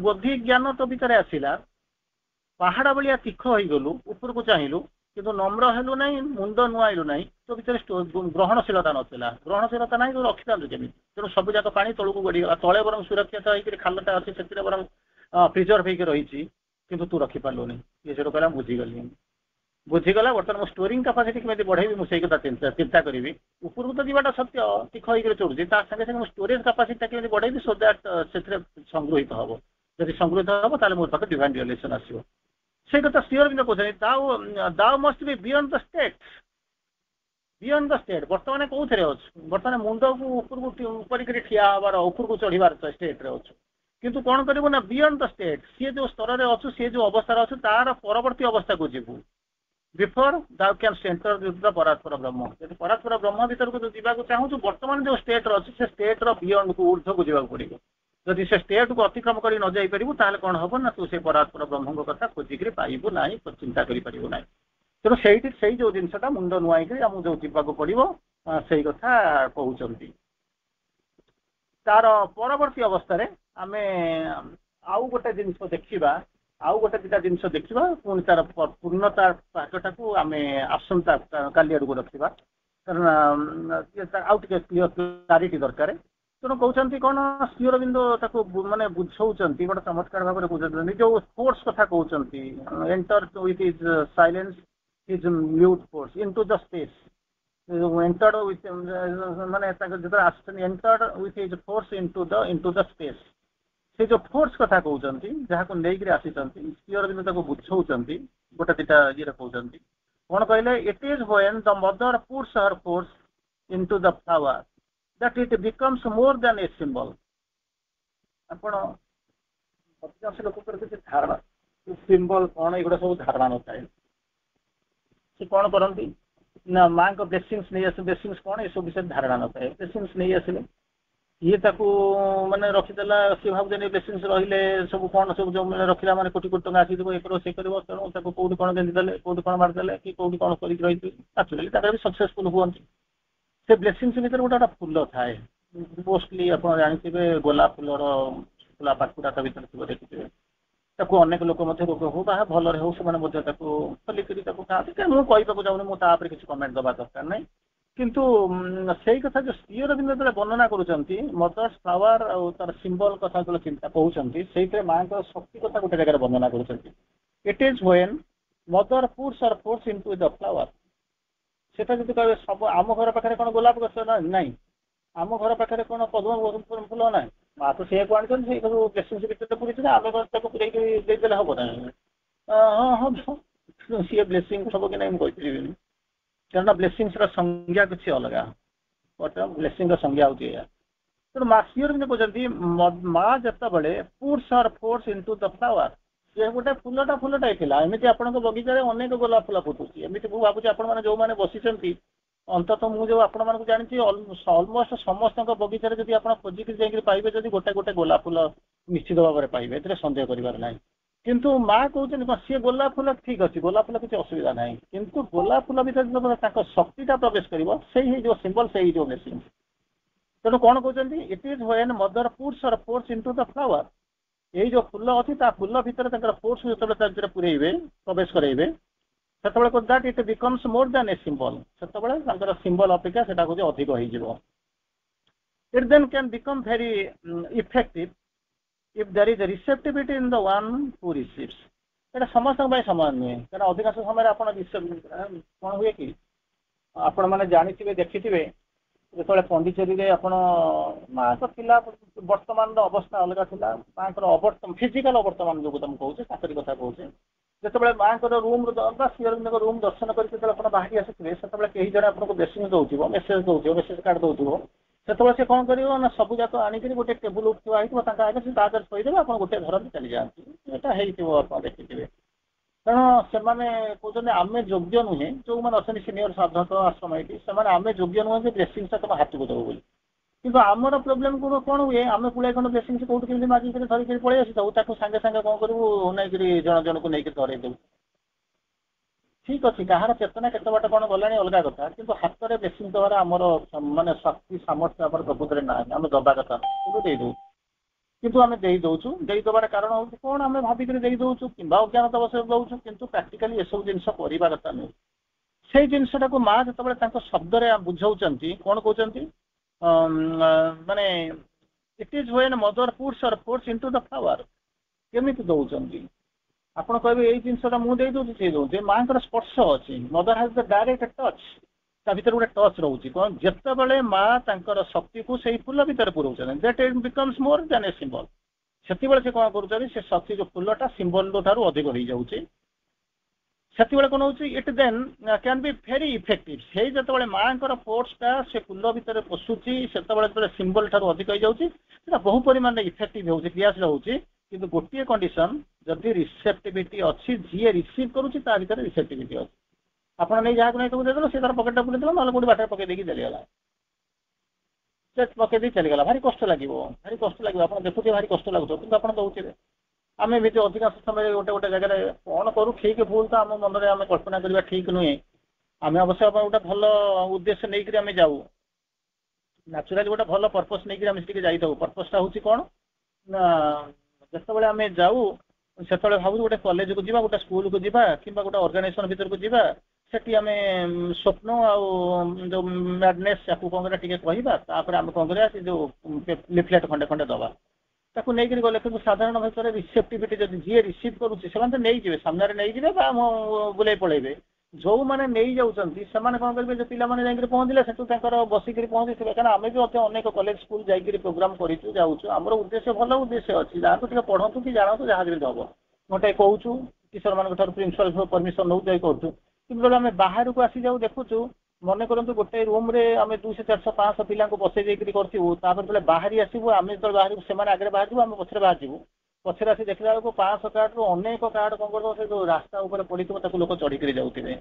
ବୋଧି ଜ୍ଞାନ ତୋ ଭିତରେ ଆସିଲା ପାହାଡ ଭଳିଆ ତୀଖ ହେଇଗଲୁ ଉପରକୁ ଚାହିଁଲୁ କିନ୍ତୁ ନମ୍ର ହେଲୁ ନାହିଁ ମୁଣ୍ଡ ନୁଆଇଲୁ ନାହିଁ ତୋ ଭିତରେ ଗ୍ରହଣଶୀଳତା ନଥିଲା ଗ୍ରହଣଶୀଳତା ନାହିଁ ତୁ ରଖିଥାନ୍ତୁ କେମିତି ତେଣୁ ସବୁ ଯାକ ପାଣି ତଳକୁ ଗଡିଗଲା ତଳେ ବରଂ ସୁରକ୍ଷିତ ହେଇକରି ଖାଲଟା ଅଛି ସେଥିରେ ବରଂ ପ୍ରିଜର୍ଭ ହେଇକି ରହିଛି କିନ୍ତୁ ତୁ ରଖିପାରିଲୁନି ଇଏ ସେଠୁ କହିଲା ବୁଝିଗଲା ବର୍ତ୍ତମାନ ମୋ ଷ୍ଟୋରିଂ କାପାସିଟି କେମିତି ବଢେଇବି ମୁଁ ସେଇ କଥା ଚିନ୍ତା କରିବି ଉପରକୁ ତ ଯିବାଟା ସତ୍ୟ ତୀଖ ହେଇକରି ଚଢୁଛି ତା ସାଙ୍ଗେ ସାଙ୍ଗେ ମୁଁ ଷ୍ଟୋରେଜ କାପାସିଟିଟା କେମିତି ବଢେଇବି ସୋ ଦ୍ୟାଟ୍ ସେଥିରେ ସଂଗୃହୀତ ହବ ଯଦି ସଂଗୃହୀତ ହବ ତାହେଲେ ମୋ ପାଖରେ ଡିଭାଇନ୍ ରିଅଲାଇଜେସନ ଆସିବ ସେଇ କଥା ଶ୍ରୀ ଅରବିନ୍ଦ କହୁଛନ୍ତି ଦାଉ ମଷ୍ଟ ବି ବିୟଣ୍ଡ ଦ ଷ୍ଟେଟ୍ ବର୍ତ୍ତମାନ କୋଉଥିରେ ଅଛୁ ବର୍ତ୍ତମାନ ମୁଣ୍ଡକୁ ଉପରକୁ କରିକି ଠିଆ ହବାର ଉପରକୁ ଚଢିବାର ଷ୍ଟେଟରେ ଅଛୁ କିନ୍ତୁ କଣ କରିବୁ ନା ବିୟଣ୍ଡ ଦ ଷ୍ଟେଟ୍ ସିଏ ଯୋଉ ସ୍ତରରେ ଅଛୁ ସିଏ ଯୋଉ ଅବସ୍ଥାରେ ଅଛୁ ତାର ପରବର୍ତ୍ତୀ ଅବସ୍ଥାକୁ ଯିବୁ ବିଫୋର ଦାଉ କ୍ୟାନ୍ ସେଣ୍ଟର ଦ ପରାତ୍ପର ବ୍ରହ୍ମ ଯଦି ପରାତ୍ପର ବ୍ରହ୍ମ ଭିତରକୁ ଯିବାକୁ ଚାହୁଁଛୁ ବର୍ତ୍ତମାନ ଯୋଉ ଷ୍ଟେଟରେ ଅଛି ସେ ଷ୍ଟେଟର ବିୟଣ୍ଡକୁ ଉର୍ଦ୍ଧ୍ୱକୁ ଯିବାକୁ ପଡିବ ଯଦି ସେ ଷ୍ଟେଟକୁ ଅତିକ୍ରମ କରି ନ ଯାଇପାରିବୁ ତାହେଲେ କଣ ହବ ନା ତୁ ସେ ପରାତ୍ପର ବ୍ରହ୍ମଙ୍କ କଥା ଖୋଜିକିରି ପାଇବୁ ନାହିଁ ଚିନ୍ତା କରିପାରିବୁ ନାହିଁ ତେଣୁ ସେଇ ଯୋଉ ଜିନିଷଟା ମୁଣ୍ଡ ନୁଆଇକିରି ଆମକୁ ଯୋଉ ଯିବାକୁ ପଡିବ ସେଇ କଥା କହୁଛନ୍ତି ତାର ପରବର୍ତ୍ତୀ ଅବସ୍ଥାରେ ଆମେ ଆଉ ଗୋଟେ ଜିନିଷ ଦେଖିବା ଆଉ ଗୋଟେ ଦିଟା ଜିନିଷ ଦେଖିବା ପୁଣି ତାର ପୂର୍ଣ୍ଣତା ପାଠଟାକୁ ଆମେ ଆସନ୍ତା କାଲି ଆଡକୁ ରଖିବା କାରଣ ଆଉ ଟିକେ କ୍ଲାରିଟି ଦରକାର ତେଣୁ କହୁଛନ୍ତି କଣ ଶ୍ରୀ ଅରବିନ୍ଦ ତାକୁ ମାନେ ବୁଝଉଛନ୍ତି ଗୋଟେ ଚମତ୍କାର ଭାବରେ ବୁଝଉଛନ୍ତି ଯୋଉ ଫୋର୍ସ କଥା କହୁଛନ୍ତି enter with is silence is mute force into the space entered with ମାନେ ଯେତେବେଳେ ଆସୁଛନ୍ତି entered with his force into the space ସେ ଯୋଉ ଫୋର୍ସ କଥା କହୁଛନ୍ତି ଯାହାକୁ ନେଇକରି ଆସିଛନ୍ତି ଶ୍ରୀ ଅରବିନ୍ଦ ତାକୁ ବୁଝଉଛନ୍ତି ଗୋଟେ ଦିଟା ଇଏରେ କହୁଛନ୍ତି କଣ କହିଲେ it is when the mother puts her force into the flower that it becomes more than a symbol ଆପଣ ଅଧିକାଂଶ ଲୋକଙ୍କର କିଛି ଧାରଣା ସିମ୍ବଲ କଣ ଏଗୁଡା ସବୁ ଧାରଣା ନଥାଏ ସେ କଣ କରନ୍ତି ନା ମାଙ୍କ ବ୍ଲେସିଂସ୍ ନେଇ ଆସିଲେ ବ୍ଲେସିଂସ୍ କଣ ଏସବୁ ବିଷୟରେ ଧାରଣା ନଥାଏ ବ୍ଲେସିଂସ୍ ନେଇ ଆସିଲେ ଇଏ ତାକୁ ମାନେ ରଖିଦେଲା ସିଏ ଭାବୁଛନ୍ତି ବ୍ଲେସିଂସ୍ ରହିଲେ ସବୁ କଣ ସବୁ ଯୋଉ ରଖିଲା ମାନେ କୋଟି କୋଟି ଟଙ୍କା ଆସିଯିବ ଏ କରିବ ସେ କରିବ ତେଣୁ ତାକୁ କୋଉଠି କଣ ଗେଞ୍ଜି ଦେଲେ କୋଉଠି କଣ ମାରିଦେଲେ କି କୋଉଠି କଣ କରିକି ରହିଥିବେ ଆକ୍ଚୁଆଲି ତାଙ୍କର ବି ସକ୍ସେସଫୁଲ ହୁଅନ୍ତି ସେ ବ୍ଲେସିଂସ୍ ଭିତରେ ଗୋଟେ ଫୁଲ ଥାଏ ମୋଷ୍ଟଲି ଆପଣ ଜାଣିଥିବେ ଗୋଲାପ ଫୁଲର ଗୋଲାପ ପାଖୁଡା ତା ଭିତରେ ଥିବ ଦେଖିଥିବେ ତାକୁ ଅନେକ ଲୋକ ମଧ୍ୟ ରୋଗ ହଉ ବା ଭଲରେ ହଉ ସେମାନେ ମଧ୍ୟ ତାକୁ ଖୋଲିକରି ତାକୁ ଖାଆନ୍ତି ମୁଁ କହିବାକୁ ଯାଉନି ମୁଁ ତା ଉପରେ କିଛି କମେଣ୍ଟ ଦେବା ଦରକାର ନାହିଁ କିନ୍ତୁ ସେଇ କଥା ଯୋଉ ଶ୍ରୀ ଅରବିନ୍ଦ ଯେତେବେଳେ ବର୍ଣ୍ଣନା କରୁଛନ୍ତି ମଦର୍ସ ଫ୍ଲାୱାର ଆଉ ତାର ସିମ୍ବଲ କଥା ଯେତେବେଳେ ଚିନ୍ତା କହୁଛନ୍ତି ସେଇଥିରେ ମାଙ୍କର ଶକ୍ତି କଥା ଗୋଟେ ଜାଗାରେ ବର୍ଣ୍ଣନା କରୁଛନ୍ତି it is when mother puts her force into the flower ସେଟା ଯଦି କହିବେ ସବୁ ଆମ ଘର ପାଖରେ କଣ ଗୋଲାପ ଗଛ ନାହିଁ ଆମ ଘର ପାଖରେ କଣ ପଦ୍ମ ଫୁଲ ନାହିଁ ମା ତ ସେଇଆକୁ ଆଣିଛନ୍ତି ସେଇ ସବୁ ବ୍ଲେସିଂସ୍ ଭିତରେ ପୁରେଇଛି ଆମେ ତାକୁ ପୁରେଇକି ଦେଇଦେଲେ ହବ ନା ହଁ ସିଏ ବ୍ଲେସିଂ ହବ କି ନାହିଁ ମୁଁ କହିପାରିବିନି କାରଣ ବ୍ଲେସିଂସର ସଂଜ୍ଞା କିଛି ଅଲଗା ବ୍ଲେସିଂର ସଂଜ୍ଞା ହଉଛି ଏଇଆ ତେଣୁ ମା ଶ୍ରୀ ଅରବିନ୍ଦ କହୁଛନ୍ତି ମା ଯେତେବେଳେ ପୁଟ୍ସ her force into the flower ସେ ଗୋଟେ ଫୁଲଟାଏ ଥିଲା ଏମିତି ଆପଣଙ୍କ ବଗିଚାରେ ଅନେକ ଗୋଲାପ ଫୁଲ ଫୁଟୁଛି ଏମିତି ମୁଁ ଭାବୁଛି ଆପଣମାନେ ଯୋଉମାନେ ବସିଛନ୍ତି ଅନ୍ତତଃ ମୁଁ ଯୋଉ ଆପଣମାନଙ୍କୁ ଜାଣିଛି ଅଲମୋଷ୍ଟ ସମସ୍ତଙ୍କ ବଗିଚାରେ ଯଦି ଆପଣ ଖୋଜିକି ଯାଇକି ପାଇବେ ଯଦି ଗୋଟେ ଗୋଲାପ ଫୁଲ ନିଶ୍ଚିତ ଭାବରେ ପାଇବେ ଏଥିରେ ସନ୍ଦେହ କରିବାର ନାହିଁ କିନ୍ତୁ ମା କହୁଛନ୍ତି କଣ ସିଏ ଗୋଲାପ ଫୁଲ ଠିକ ଅଛି ଗୋଲାପ ଫୁଲ କିଛି ଅସୁବିଧା ନାହିଁ କିନ୍ତୁ ଗୋଲାପ ଫୁଲ ଭିତରେ ତାଙ୍କ ଶକ୍ତିଟା ପ୍ରବେଶ କରିବ ସେଇ ହେଇଯିବ ସିମ୍ବଲ ସେଇ ହେଇଯିବ ବ୍ଲେସିଂ ତେଣୁ କଣ କହୁଛନ୍ତି it is when mother puts her force into the flower ଏଇ ଯୋଉ ଫୁଲ ଅଛି ତା ଫୁଲ ଭିତରେ ତାଙ୍କର ଫୋର୍ସ ଯେତେବେଳେ ତା ଭିତରେ ପୁରେଇବେ ପ୍ରବେଶ କରାଇବେ ସେତେବେଳେ that it becomes more than a symbol ସେତେବେଳେ ତାଙ୍କର ସିମ୍ବଲ ଅପେକ୍ଷା ସେଟା ହଉଛି ଅଧିକ ହେଇଯିବ it then can become very effective if there is a receptivity in the one who receives ଏଟା ସମସ୍ତଙ୍କ ପାଇଁ ସମାନ ନୁହେଁ କାରଣ ଅଧିକାଂଶ ସମୟରେ ଆପଣ କଣ ହୁଏ କି ଆପଣ ମାନେ ଜାଣିଥିବେ ଦେଖିଥିବେ ଯେତେବେଳେ ପଣ୍ଡିଚେରୀରେ ଆପଣ ମାଙ୍କ ଥିଲା ବର୍ତ୍ତମାନର ଅବସ୍ଥା ଅଲଗା ଥିଲା ମାଙ୍କର ଫିଜିକାଲ ଅବର୍ତ୍ତମାନ ଯୋଗୁଁ ମୁଁ କହୁଛି ଚାକିରି କଥା କହୁଛି ଯେତେବେଳେ ମାଙ୍କର ରୁମ୍ ବା ଶ୍ରୀଅରବିନ୍ଦଙ୍କ ରୁମ୍ ଦର୍ଶନ କରି ଯେତେବେଳେ ଆପଣ ବାହାରି ଆସିଥିବେ ସେତେବେଳେ କେହି ଜଣେ ଆପଣଙ୍କୁ ବ୍ଲେସିଂ ଦଉଥିବ ମେସେଜ କାର୍ଡ ଦଉଥିବ ସେତେବେଳେ ସେ କଣ କରିବ ନା ସବୁ ଯାକ ଆଣିକିରି ଗୋଟେ ଟେବୁଲ ଥୁଆ ହେଇଥିବ ତାଙ୍କ ଆଗରେ ସେ ତା ଦେହରେ ଥୋଇଦେବେ ଆପଣ ଗୋଟେ ଧରନ୍ତି ଚାଲିଯାଆନ୍ତି ଏଇଟା ହେଇଥିବ ଆପଣ ଦେଖିଥିବେ କାରଣ ସେମାନେ କହୁଛନ୍ତି ଆମେ ଯୋଗ୍ୟ ନୁହେଁ ଯୋଉମାନେ ଅଛନ୍ତି ସିନିୟର ସାଧକ ଆଶ୍ରମ ଏଠି ସେମାନେ ଆମେ ଯୋଗ୍ୟ ନୁହେଁ ଯେ ବ୍ଲେସିଂଟା ତମ ହାତକୁ ଦେବ ବୋଲି କିନ୍ତୁ ଆମର ପ୍ରୋବ୍ଲେମ କଣ ହୁଏ ଆମେ ପୁଳାଏ ଖଣ୍ଡ ବ୍ଲେସିଂ କୋଉଠି କେମିତି ମାଗିକିରି ଧରିକିରି ପଳେଇ ଆସିଥାଉ ତାକୁ ସାଙ୍ଗେ ସାଙ୍ଗେ କଣ କରିବୁ ନେଇକିରି ଜଣ ଜଣକୁ ନେଇକି ଧରେଇ ଦେବୁ ଠିକ ଅଛି କାହାର ଚେତନା କେତେ ବାଟ କଣ ଗଲାଣି ଅଲଗା କଥା କିନ୍ତୁ ହାତରେ ବ୍ଲେସିଂ ଦେବାର ଆମର ମାନେ ଶକ୍ତି ସାମର୍ଥ୍ୟ ଆମର ପ୍ରକୃତରେ ନାହିଁ ଆମେ ଦବା କଥା କିନ୍ତୁ ଦେଇଦଉ କିନ୍ତୁ ଆମେ ଦେଇଦଉଛୁ ଦେଇଦେବାର କାରଣ ହଉଛି କଣ ଆମେ ଭାବିକିରି ଦେଇଦଉଛୁ କିମ୍ବା ଅଜ୍ଞାନତା ବଶରେ ଦଉଛୁ କିନ୍ତୁ ପ୍ରାକ୍ଟିକାଲି ଏସବୁ ଜିନିଷ କରିବା କଥା ନୁହେଁ ସେଇ ଜିନିଷଟାକୁ ମା ଯେତେବେଳେ ତାଙ୍କ ଶବ୍ଦରେ ବୁଝାଉଛନ୍ତି କଣ କହୁଛନ୍ତି ମାନେ it is when mother puts into the flower କେମିତି ଦଉଛନ୍ତି ଆପଣ କହିବେ ଏଇ ଜିନିଷଟା ମୁଁ ଦେଇଦଉଛି ସେ ଦଉଛି ମାଙ୍କର ସ୍ପର୍ଶ ଅଛି ମଦର ହାଜ୍ ଦ ଡାଇରେକ୍ଟ ଟଚ୍ ତା ଭିତରେ ଗୋଟେ ଟଚ୍ ରହୁଛି କଣ ଯେତେବେଳେ ମା ତାଙ୍କର ଶକ୍ତିକୁ ସେଇ ଫୁଲ ଭିତରେ ପୁରଉଛନ୍ତି that it becomes more than a symbol ସେତେବେଳେ ସେ କଣ କରୁଛନ୍ତି ସେ ଶକ୍ତି ଯୋଉ ଫୁଲଟା ସିମ୍ବଲ ଠାରୁ ଅଧିକ ହେଇଯାଉଛି ସେତେବେଳେ କଣ ହଉଛି ଇଟ୍ then can be very effective ସେଇ ଯେତେବେଳେ ମାଙ୍କର ଫୋର୍ସଟା ସେ ଫୁଲ ଭିତରେ ପଶୁଛି ସେତେବେଳେ ଯେତେବେଳେ ସିମ୍ବଲ ଠାରୁ ଅଧିକ ହେଇଯାଉଛି ସେଟା ବହୁ ପରିମାଣରେ ଇଫେକ୍ଟିଭ ହେଉଛି କ୍ରିୟାଶୀଳ ହେଉଛି କିନ୍ତୁ ଗୋଟିଏ କଣ୍ଡିସନ ଯଦି ରିସେପ୍ଟିଭିଟି ଅଛି ଯିଏ ରିସିଭ୍ କରୁଛି ତା ଭିତରେ ରିସେପ୍ଟିଭିଟି ଅଛି ଆପଣ ନେଇ ଯାହାକୁ ନେଇ ତାକୁ ଦେଇଦେଲେ ସେ ତାର ପକେଟଟା ପୁରେଇ ଦେଲା ନହେଲେ କୋଉଠି ବାଟରେ ପକେଇ ଦେଇକି ଚାଲିଗଲା ସେ ପକେଇ ଦେଇ ଚାଲିଗଲା ଭାରି କଷ୍ଟ ଲାଗିବ ଆପଣ ଦେଖୁଥିବେ ଭାରି କଷ୍ଟ ଲାଗୁଥିବ କିନ୍ତୁ ଆପଣ ଦଉଥିବେ ଆମେ ଏମିତି ଅଧିକାଂଶ ସମୟରେ ଗୋଟେ ଜାଗାରେ କଣ କରୁ ଠିକ ଭୁଲ ତ ଆମ ମନରେ ଆମେ କଳ୍ପନା କରିବା ଠିକ ନୁହେଁ ଆମେ ଅବଶ୍ୟ ଗୋଟେ ଭଲ ଉଦ୍ଦେଶ୍ୟ ନେଇକରି ଆମେ ଯାଉ ନ୍ୟାଚୁରାଲି ଗୋଟେ ଭଲ ପର୍ପସ୍ ନେଇକରି ଆମେ ସେଠିକି ଯାଇଥାଉ ପର୍ପସଟା ହଉଛି କଣ ନା ଯେତେବେଳେ ଆମେ ଯାଉ ସେତେବେଳେ ଭାବୁଛୁ ଗୋଟେ କଲେଜକୁ ଯିବା ଗୋଟେ ସ୍କୁଲକୁ ଯିବା କିମ୍ବା ଗୋଟେ ଅର୍ଗାନାଇଜେସନ ଭିତରକୁ ଯିବା ସେଠି ଆମେ ସ୍ୱପ୍ନ ଆଉ ଯୋଉ ମ୍ୟାଡନେସ୍ ତାକୁ କଣ କରିବା ଟିକେ କହିବା ତାପରେ ଆମେ କଣ କରିବା ସେ ଯୋଉ ଲିଫଲେଟ ଖଣ୍ଡେ ଖଣ୍ଡେ ଦବା ତାକୁ ନେଇକରି ଗଲେ କିନ୍ତୁ ସାଧାରଣ ଭିତରେ ରିସେପ୍ଟିଭିଟି ଯଦି ଯିଏ ରିସିଭ୍ କରୁଛି ସେମାନେ ତ ନେଇଯିବେ ସାମ୍ନାରେ ନେଇଯିବେ ବା ବୁଲେଇ ପଳେଇବେ ଯୋଉମାନେ ନେଇଯାଉଛନ୍ତି ସେମାନେ କଣ କରିବେ ଯେ ପିଲାମାନେ ଯାଇକିରି ପହଞ୍ଚିଲେ ସେଠୁ ତାଙ୍କର ବସିକିରି ପହଞ୍ଚିଥିବେ କାରଣ ଆମେ ବି ଅନେକ କଲେଜ ସ୍କୁଲ ଯାଇକିରି ପ୍ରୋଗ୍ରାମ କରିଛୁ ଯାଉଛୁ ଆମର ଉଦ୍ଦେଶ୍ୟ ଭଲ ଉଦ୍ଦେଶ୍ୟ ଅଛି ଯାହାକୁ ଟିକେ ପଢନ୍ତୁ କି ଜାଣନ୍ତୁ ଯାହା ଯେମିତି ହବ ଗୋଟେ କହୁଛୁ ଟିଚର ମାନଙ୍କ ଠାରୁ ପ୍ରିନ୍ସିପାଲ ପରମିଶନ ନଉ ଯାଇ କରୁଛୁ କିନ୍ତୁ ଆମେ ବାହାରକୁ ଆସିଯାଉ ଦେଖୁଛୁ ମନେ କରନ୍ତୁ ଗୋଟେ ରୁମ୍ରେ ଆମେ 200 400 500 ପିଲାଙ୍କୁ ବସେଇ ଦେଇକରି କରିଥିବୁ ତାପରେ ଯେତେବେଳେ ବାହାରି ଆସିବୁ ଆମେ ଯେତେବେଳେ ବାହାରିବୁ ସେମାନେ ଆଗରେ ବାହାରିଯିବୁ ଆମେ ପଛରେ ବାହାରିଯିବୁ ପଛରେ ଆସି ଦେଖିଲା ବେଳକୁ 500 କାର୍ଡରୁ ଅନେକ କାର୍ଡ କଣ କରିବ ସେ ଯୋଉ ରାସ୍ତା ଉପରେ ପଡିଥିବ ତାକୁ ଲୋକ ଚଢିକିରି ଯାଉଥିବେ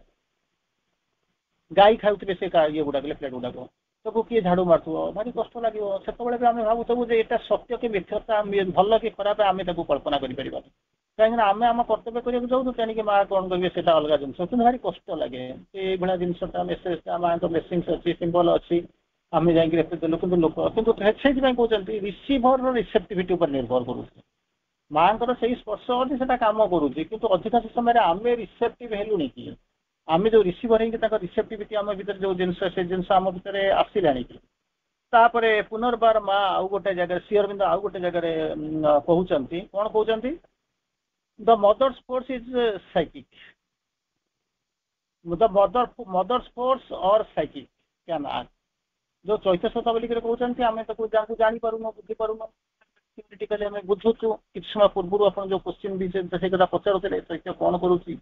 ଗାଈ ଖାଉଥିବେ ସେ ଇଏ ଗୁଡାକ ପ୍ଲେଟ୍ ଗୁଡାକ ତାକୁ କିଏ ଝାଡୁ ମାରୁଥିବ ଭାରି କଷ୍ଟ ଲାଗିବ ସେତେବେଳେ ବି ଆମେ ଭାବୁଥିବୁ ଯେ ଏଇଟା ସତ୍ୟ କି ମିଥ୍ୟତା ଭଲ କି ଖରାପ ଆମେ ତାକୁ କଳ୍ପନା କରିପାରିବାନି କାହିଁକିନା ଆମେ ଆମ କର୍ତ୍ତବ୍ୟ କରିବାକୁ ଯାଉଛୁ ତେଣିକି ମା କଣ କରିବେ ସେଟା ଅଲଗା ଜିନିଷ କିନ୍ତୁ ଭାରି କଷ୍ଟ ଲାଗେ ଏଇଭଳିଆ ଜିନିଷଟା ମେସେଜଟା ମାଙ୍କ ବ୍ଲେସିଂସ୍ ଅଛି ସିମ୍ବଲ ଅଛି ଆମେ ଯାଇକି ଏତେ ଦେଲୁ କିନ୍ତୁ ଲୋକ କିନ୍ତୁ ସେଇଥିପାଇଁ କହୁଛନ୍ତି ରିସିଭରର ରିସେପ୍ଟିଭିଟି ଉପରେ ନିର୍ଭର କରୁଛି ମାଙ୍କର ସେଇ ସ୍ପର୍ଶ ଅଛି ସେଟା କାମ କରୁଛି କିନ୍ତୁ ଅଧିକାଂଶ ସମୟରେ ଆମେ ରିସେପ୍ଟିଭ ହେଲୁଣି କି ଆମେ ଯୋଉ ରିସିଭର ହେଇକି ତାଙ୍କ ରିସେପ୍ଟିଭିଟି ଆମ ଭିତରେ ଯୋଉ ଜିନିଷ ସେ ଜିନିଷ ଆମ ଭିତରେ ଆସିଲାଣି କି ତାପରେ ପୁନର୍ବାର ମା ଆଉ ଗୋଟେ ଜାଗାରେ ଶ୍ରୀଅରବିନ୍ଦ ଆଉ ଗୋଟେ ଜାଗାରେ କହୁଛନ୍ତି କଣ କହୁଛନ୍ତି the mother's force is psychic the mother's force or psychic can act जो ଚୈତ୍ୟ ଶତାବଲୀରେ କହୁଛନ୍ତି ଆମେ ତାକୁ ଯାହାକୁ ଜାଣିପାରୁନୁ ବୁଝିପାରୁନୁ ଟିକାଲି ଆମେ ବୁଝୁଛୁ କିଛି ସମୟ ପୂର୍ବରୁ ଆପଣ ଯୋଉ କ୍ୱେଶ୍ଚିନ୍ ବି ସେଇ କଥା ପଚାରୁଥିଲେ ଚୈତ୍ୟ କଣ କରୁଛି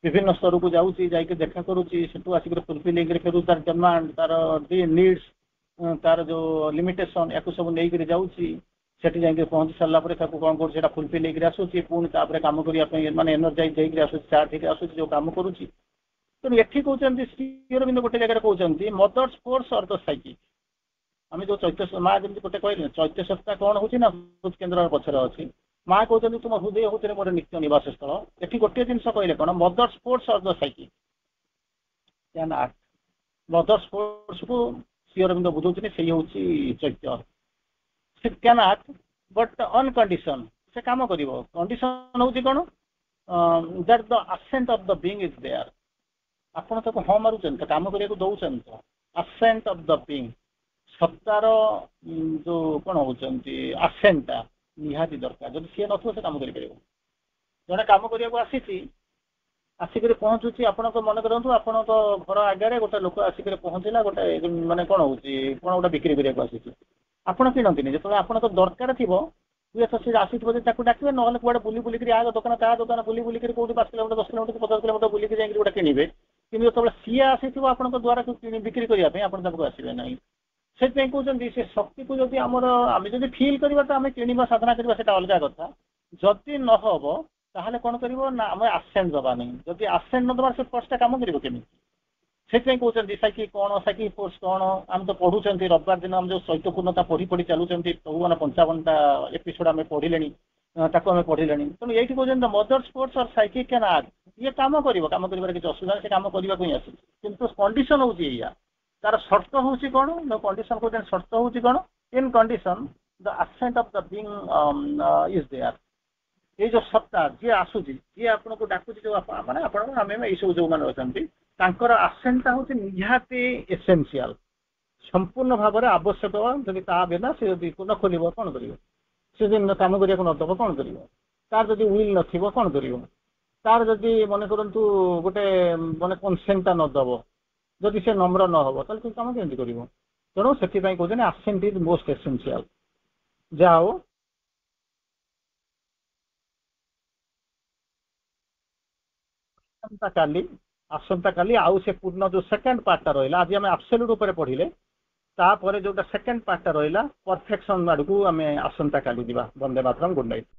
ବିଭିନ୍ନ ସ୍ତରକୁ ଯାଉଛି ଯାଇକି ଦେଖା କରୁଛି ସେଠୁ ଆସିକି ଫୁଲଫିଲ୍ ହେଇକି ଫେରୁଛି ତାର ଡିମାଣ୍ଡ ତାର ନିଡ୍ସ ତାର ଯୋଉ ଲିମିଟେସନ ୟାକୁ ସବୁ ନେଇକରି ଯାଉଛି ସେଠି ଯାଇକି ପହଞ୍ଚି ସାରିଲା ପରେ ତାକୁ କଣ କରୁଛି ସେଟା ଫୁଲଫିଲ୍ ହେଇକି ଆସୁଛି ପୁଣି ତାପରେ କାମ କରିବା ପାଇଁ ମାନେ ଏନର୍ଜାଇଜ ହେଇକି ଆସୁଛି ଚାର୍ଜ ହେଇକି ଆସୁଛି ଯୋଉ କାମ କରୁଛି ତେଣୁ ଏଠି କହୁଛନ୍ତି ଶ୍ରୀଅରବିନ୍ଦ ଗୋଟେ ଜାଗାରେ କହୁଛନ୍ତି ମଦର୍ସ ଫୋର୍ସ ଅର୍ ଦ ସାଇକିକ୍ ଆମେ ଯୋଉ ଚୈତ୍ୟ ମା ଯେମିତି ଗୋଟେ କହିଲେ ଚୈତ୍ୟ ସତ୍ତା କଣ ହଉଛି ନା ହୃଦ କେନ୍ଦ୍ର ପଛରେ ଅଛି ମା କହୁଛନ୍ତି ତୁମ ହୃଦୟ ହଉଛି ମୋର ନିତ୍ୟ ନିବାସ ସ୍ଥଳ ଏଠି ଗୋଟିଏ ଜିନିଷ କହିଲେ କଣ mothers force or the psychic can act mothers ଫୋର୍ସକୁ Sri Aurobindo ବୁଝଉଛନ୍ତି ସେଇ ହଉଛି ଚୈତ୍ୟ ସେ can act but on condition ସେ କାମ କରିବ କଣ୍ଡିସନ ହଉଛି କଣ that the ଆସେଣ୍ଟ of the being is there ଆପଣ ତାକୁ ହଁ ମାରୁଛନ୍ତି ତ କାମ କରିବାକୁ ଦଉଛନ୍ତି ତ ଆସେଣ୍ଟ ଅଫ୍ ଦ ବିଙ୍ଗ ସତ୍ତାର ଯୋଉ କଣ ହଉଛନ୍ତି ଆସେଣ୍ଟଟା ନିହାତି ଦରକାର ଯଦି ସିଏ ନଥିବ ସେ କାମ କରିପାରିବ ଜଣେ କାମ କରିବାକୁ ଆସିଛି ଆସିକରି ପହଞ୍ଚୁଛି ଆପଣଙ୍କ ମନେ କରନ୍ତୁ ଆପଣଙ୍କ ଘର ଆଗରେ ଗୋଟେ ଲୋକ ଆସିକରି ପହଞ୍ଚିଲା ଗୋଟେ ମାନେ କଣ ହଉଛି କଣ ଗୋଟେ ବିକ୍ରି କରିବାକୁ ଆସିଛି ଆପଣ କିଣନ୍ତିନି ଯେତେବେଳେ ଆପଣଙ୍କ ଦରକାର ଥିବ ହୁଏତ ସେ ଆସିଥିବ ଯେ ତାକୁ ଡାକିବେ ନହେଲେ କୁଆଡେ ବୁଲି ବୁଲିକିରି ଆ ଦୋକାନ ତା ଦୋକାନ ବୁଲି ବୁଲିକିରି କୋଉଠି 5 କିଲୋମିଟର 10 କିଲୋମିଟର 50 କିଲୋମିଟର ବୁଲିକି ଯାଇକି ଗୋଟେ କିଣିବେ କିନ୍ତୁ ଯେତେବେଳେ ସିଏ ଆସିଥିବ ଆପଣଙ୍କ ଦ୍ୱାରକୁ ବିକ୍ରି କରିବା ପାଇଁ ଆପଣ ତାକୁ ଆସିବେ ନାହିଁ ସେଥିପାଇଁ କହୁଛନ୍ତି ସେ ଶକ୍ତିକୁ ଯଦି ଆମର ଆମେ ଯଦି ଫିଲ୍ କରିବା ତ ଆମେ କିଣିବା ସାଧନା କରିବା ସେଟା ଅଲଗା କଥା ଯଦି ନହବ ତାହେଲେ କଣ କରିବ ନା ଆମେ ଆସେଣ୍ଟ ଦବା ନାହିଁ ଯଦି ଆସେଣ୍ଟ ନ ଦବା ସେ ଫୋର୍ସଟା କାମ କରିବ କେମିତି ସେଥିପାଇଁ କହୁଛନ୍ତି ସାଇକି କଣ ସାଇକି ଫୋର୍ସ କଣ ଆମେ ତ ପଢୁଛନ୍ତି ରବିବାର ଦିନ ଆମେ ଯୋଉ ଚୈତନ୍ୟପୂର୍ଣ୍ଣତା ପଢି ପଢି ଚାଲୁଛନ୍ତି ସବୁ ମାନେ 55ଟା ଏପିସୋଡ ଆମେ ପଢିଲେଣି ତାକୁ ଆମେ ପଢିଲେଣି ତେଣୁ ଏଇଠି କହୁଛନ୍ତି ମଦର ସ୍ପୋର୍ଟସ ଅର୍ ସାଇକିକ କ୍ୟାନ୍ ଆକ୍ଟ ଇଏ କାମ କରିବାର କିଛି ଅସୁବିଧା ସେ କାମ କରିବାକୁ ହିଁ ଆସୁଛି କିନ୍ତୁ କଣ୍ଡିସନ ହଉଛି ଏଇଆ ତାର ସର୍ତ୍ତ ହଉଛି କଣ କଣ୍ଡିସନ କହୁଛନ୍ତି ସର୍ତ୍ତ ହଉଛି କଣ in condition the ascent of the being is there ଏଇ ଯୋଉ ସତ୍ତା ଯିଏ ଆସୁଛି ଯିଏ ଆପଣଙ୍କୁ ଡାକୁଛି ଯୋଉ ମାନେ ଆପଣ ଆମେ ଏଇ ସବୁ ଯୋଉମାନେ ଅଛନ୍ତି ତାଙ୍କର ଆସେଣ୍ଟଟା ହଉଛି ନିହାତି ଏସେନ୍ସିଆଲ ସମ୍ପୂର୍ଣ୍ଣ ଭାବରେ ଆବଶ୍ୟକ ଯଦି ତା ବିନା ସେ ଯଦି ନ ଖୋଲିବ କଣ କରିବ ସେ ଯଦି କାମ କରିବାକୁ ନଦବ କଣ କରିବ ତାର ଯଦି ୱିଲ୍ ନଥିବ କଣ କରିବ ତାର ଯଦି ମନେ କରନ୍ତୁ ଗୋଟେ ମାନେ କନସେଣ୍ଟଟା ନଦବ ଯଦି ସେ ନମ୍ର ନ ହବ ତାହେଲେ ସେ କାମ କେମିତି କରିବ ତେଣୁ ସେଥିପାଇଁ କହୁଛନ୍ତି ଆସେଣ୍ଟ ଇଜ ମୋଷ୍ଟ ଏସେନ୍ସିଆଲ ଯାହା ହଉ ଆସନ୍ତାକାଲି ଆଉ ସେ ପୂର୍ଣ୍ଣ ଯୋଉ ସେକେଣ୍ଡ ପାର୍ଟଟା ରହିଲା ଆଜି ଆମେ ଆବସଲ୍ୟୁଟ ଉପରେ ପଢିଲେ ତାପରେ ଯୋଉଟା ସେକେଣ୍ଡ ପାର୍ଟଟା ରହିଲା ପରଫେକ୍ସନ ଆଡକୁ ଆମେ ଆସନ୍ତାକାଲି ଯିବା ବନ୍ଦେ ମାତରମ୍ ଗୁଡ୍ ନାଇଟ୍